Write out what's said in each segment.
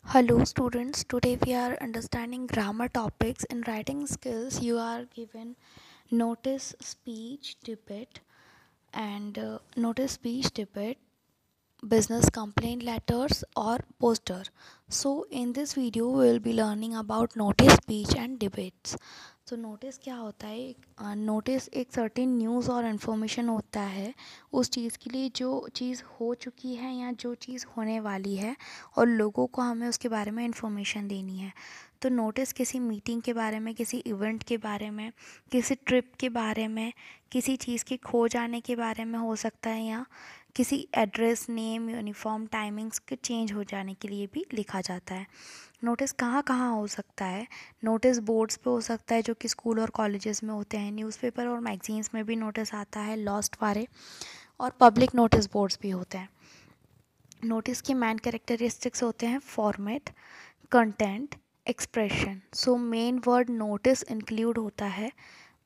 Hello students, today we are understanding grammar topics. In writing skills, you are given notice, speech, debate, and notice, speech, debate, business complaint letters or poster. So in this video we will be learning about notice, speech and debates. तो notice क्या होता है? Notice एक certain news और information होता है उस चीज़ के लिए जो चीज़ हो चुकी है या जो चीज़ होने वाली है और लोगों को हमें उसके बारे में इन्फॉर्मेशन देनी है। तो नोटिस किसी मीटिंग के बारे में, किसी इवेंट के बारे में, किसी ट्रिप के बारे में, किसी चीज़ के खो जाने के बारे में हो सकता है, या किसी एड्रेस, नेम, यूनिफॉर्म, टाइमिंग्स के चेंज हो जाने के लिए भी लिखा जाता है। नोटिस कहाँ कहाँ हो सकता है? नोटिस बोर्ड्स पे हो सकता है जो कि स्कूल और कॉलेजेस में होते हैं। न्यूज़पेपर और मैगजीन्स में भी नोटिस आता है, लॉस्ट वाले, और पब्लिक नोटिस बोर्ड्स भी होते हैं। नोटिस के मेन कैरेक्टरिस्टिक्स होते हैं format, content, expression. So main word notice include होता है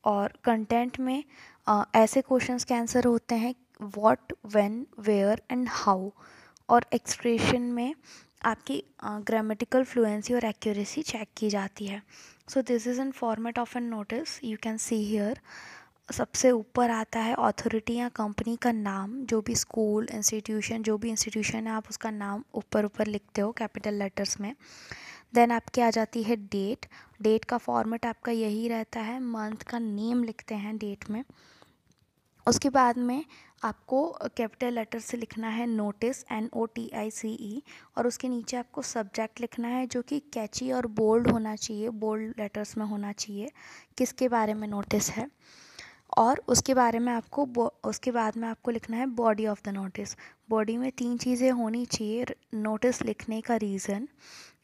और कंटेंट में ऐसे क्वेश्चंस के आंसर होते हैं what, when, where and how. और एक्सप्रेशन में आपकी ग्रामेटिकल फ्लुएंसी और एक्यूरेसी चेक की जाती है। So this is an format of an notice, you can see here. सबसे ऊपर आता है अथॉरिटी या कंपनी का नाम, जो भी स्कूल, इंस्टीट्यूशन, जो भी इंस्टीट्यूशन है आप उसका नाम ऊपर ऊपर लिखते हो कैपिटल लेटर्स में। देन आपके आ जाती है डेट। डेट का फॉर्मेट आपका यही रहता है, मंथ का नेम लिखते हैं डेट में। उसके बाद में आपको कैपिटल लेटर से लिखना है नोटिस, NOTICE, और उसके नीचे आपको सब्जेक्ट लिखना है जो कि कैची और बोल्ड होना चाहिए, बोल्ड लेटर्स में होना चाहिए किसके बारे में नोटिस है। और उसके बारे में आपको उसके बाद में आपको लिखना है body of the notice. Body में 3 चीज़ें होनी चाहिए: नोटिस लिखने का रीज़न,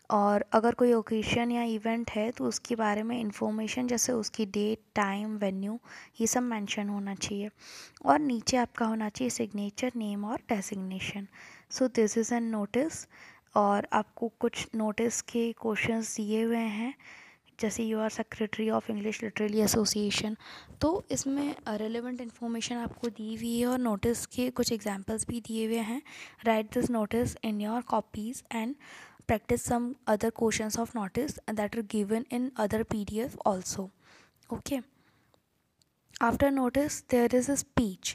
और अगर कोई ओकेशन या इवेंट है तो उसके बारे में इंफॉर्मेशन, जैसे उसकी डेट, टाइम, वेन्यू, ये सब मेंशन होना चाहिए। और नीचे आपका होना चाहिए सिग्नेचर, नेम और designation. So this is N notice. और आपको कुछ नोटिस के क्वेश्चंस दिए हुए हैं, जैसे you are secretary of English literary association. तो इसमें रेलेवेंट इन्फॉर्मेशन आपको दी हुई है और नोटिस के कुछ एग्जांपल्स भी दिए हुए हैं। Right this notice in your copies and practice some other questions of notice that are given in other PDF also. Okay, after notice there is a speech.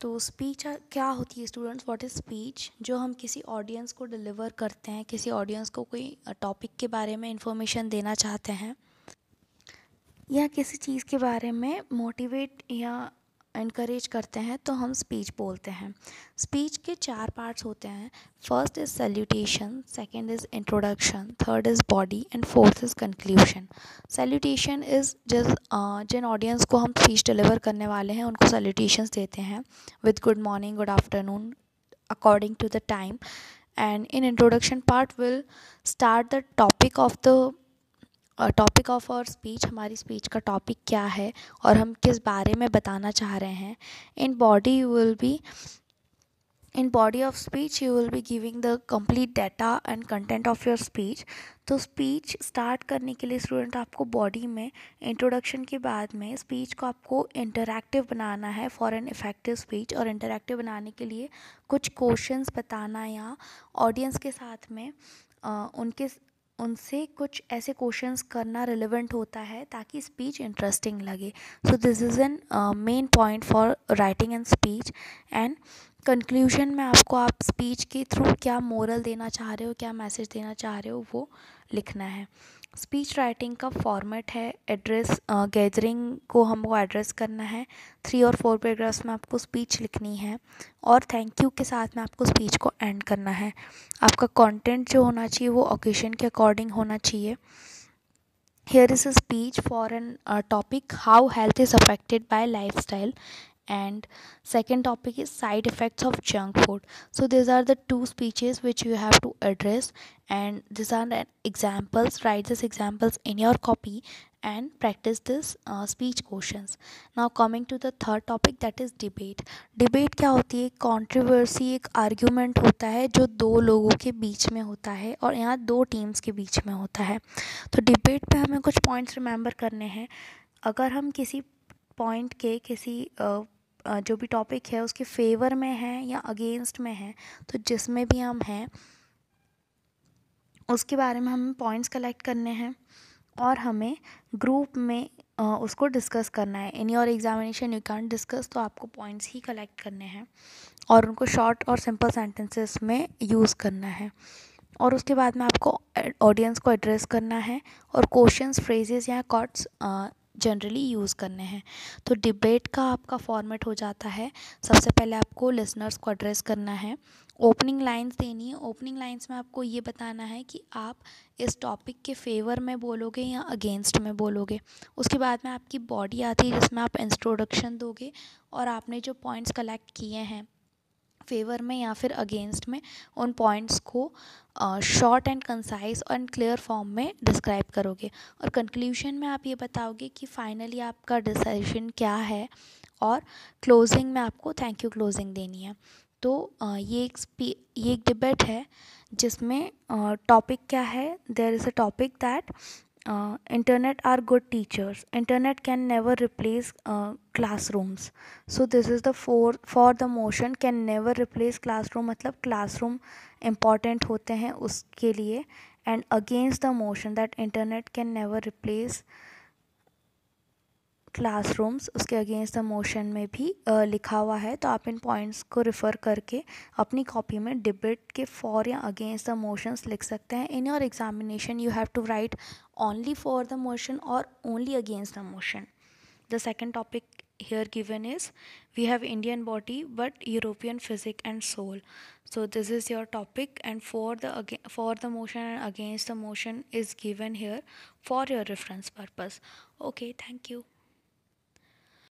तो स्पीच क्या होती है स्टूडेंट्स? What is speech? जो हम किसी audience को deliver करते हैं, किसी ऑडियंस को कोई टॉपिक के बारे में इंफॉर्मेशन देना चाहते हैं या किसी चीज़ के बारे में मोटिवेट या इनकरेज करते हैं, तो हम स्पीच बोलते हैं। स्पीच के 4 पार्ट्स होते हैं। First is salutation, second is introduction, third is body and fourth is conclusion. Salutation is जिन ऑडियंस को हम स्पीच डिलीवर करने वाले हैं उनको सैल्यूटेशंस देते हैं with good morning, good afternoon, according to the time. And in introduction part will start the topic of our speech, हमारी स्पीच का टॉपिक क्या है और हम किस बारे में बताना चाह रहे हैं। In body of speech you will be giving the complete data and content of your speech. तो स्पीच स्टार्ट करने के लिए स्टूडेंट आपको बॉडी में, इंट्रोडक्शन के बाद में स्पीच को आपको इंटरैक्टिव बनाना है फॉर एन इफेक्टिव स्पीच। और इंटरैक्टिव बनाने के लिए कुछ क्वेश्चंस बताना या ऑडियंस के साथ में उनसे कुछ ऐसे क्वेश्चंस करना रिलेवेंट होता है ताकि स्पीच इंटरेस्टिंग लगे। सो this is N main point for writing and speech. And conclusion में आपको आप स्पीच के थ्रू क्या मोरल देना चाह रहे हो, क्या मैसेज देना चाह रहे हो, वो लिखना है। स्पीच राइटिंग का फॉर्मेट है एड्रेस गैदरिंग को हमको एड्रेस करना है। 3 और 4 पैराग्राफ्स में आपको स्पीच लिखनी है और थैंक यू के साथ में आपको स्पीच को एंड करना है। आपका कंटेंट जो होना चाहिए वो ओकेशन के अकॉर्डिंग होना चाहिए। Here is a speech for an topic, how health is affected by lifestyle, and second topic is side effects of junk food. So these are the 2 speeches which you have to address, and these are the examples. Write these examples in your copy and practice this speech questions. Now coming to the third topic, that is debate. Debate क्या होती है? Controversy, एक argument होता है जो 2 लोगों के बीच में होता है और यहाँ 2 टीम्स के बीच में होता है। तो डिबेट पे हमें कुछ पॉइंट्स रिमेंबर करने हैं। अगर हम किसी पॉइंट के किसी जो भी टॉपिक है उसके फेवर में हैं या अगेंस्ट में हैं, तो जिसमें भी हम हैं उसके बारे में हमें पॉइंट्स कलेक्ट करने हैं और हमें ग्रुप में उसको डिस्कस करना है। इन your examination you can discuss, तो आपको पॉइंट्स ही कलेक्ट करने हैं और उनको शॉर्ट और सिंपल सेंटेंसेस में यूज़ करना है। और उसके बाद में आपको ऑडियंस को एड्रेस करना है और क्वेश्चंस, फ्रेजेस या कॉट्स जनरली यूज़ करने हैं। तो डिबेट का आपका फॉर्मेट हो जाता है, सबसे पहले आपको लिसनर्स को एड्रेस करना है, ओपनिंग लाइंस देनी है। ओपनिंग लाइंस में आपको ये बताना है कि आप इस टॉपिक के फेवर में बोलोगे या अगेंस्ट में बोलोगे। उसके बाद में आपकी बॉडी आती है जिसमें आप इंट्रोडक्शन दोगे और आपने जो पॉइंट्स कलेक्ट किए हैं फेवर में या फिर अगेंस्ट में, उन पॉइंट्स को short and concise and clear form में डिस्क्राइब करोगे। और कंक्लूजन में आप ये बताओगे कि फाइनली आपका डिसीजन क्या है, और क्लोजिंग में आपको थैंक यू क्लोजिंग देनी है। तो ये एक डिबेट है जिसमें टॉपिक क्या है, there is a topic that internet are good teachers, internet can never replace classrooms. So this is the for the motion can never replace classroom, मतलब classroom important होते हैं उसके लिए, and against the motion that internet can never replace classrooms, उसके against the motion में भी लिखा हुआ है। तो आप इन पॉइंट्स को रिफ़र करके अपनी कॉपी में डिबेट के फॉर या अगेंस्ट द मोशंस लिख सकते हैं। In your examination you have to write only for the motion और only against the motion. The second topic here given is we have Indian body but European physic and soul. So this is your topic, and for the motion and against the motion is given here for your reference purpose. Okay, thank you.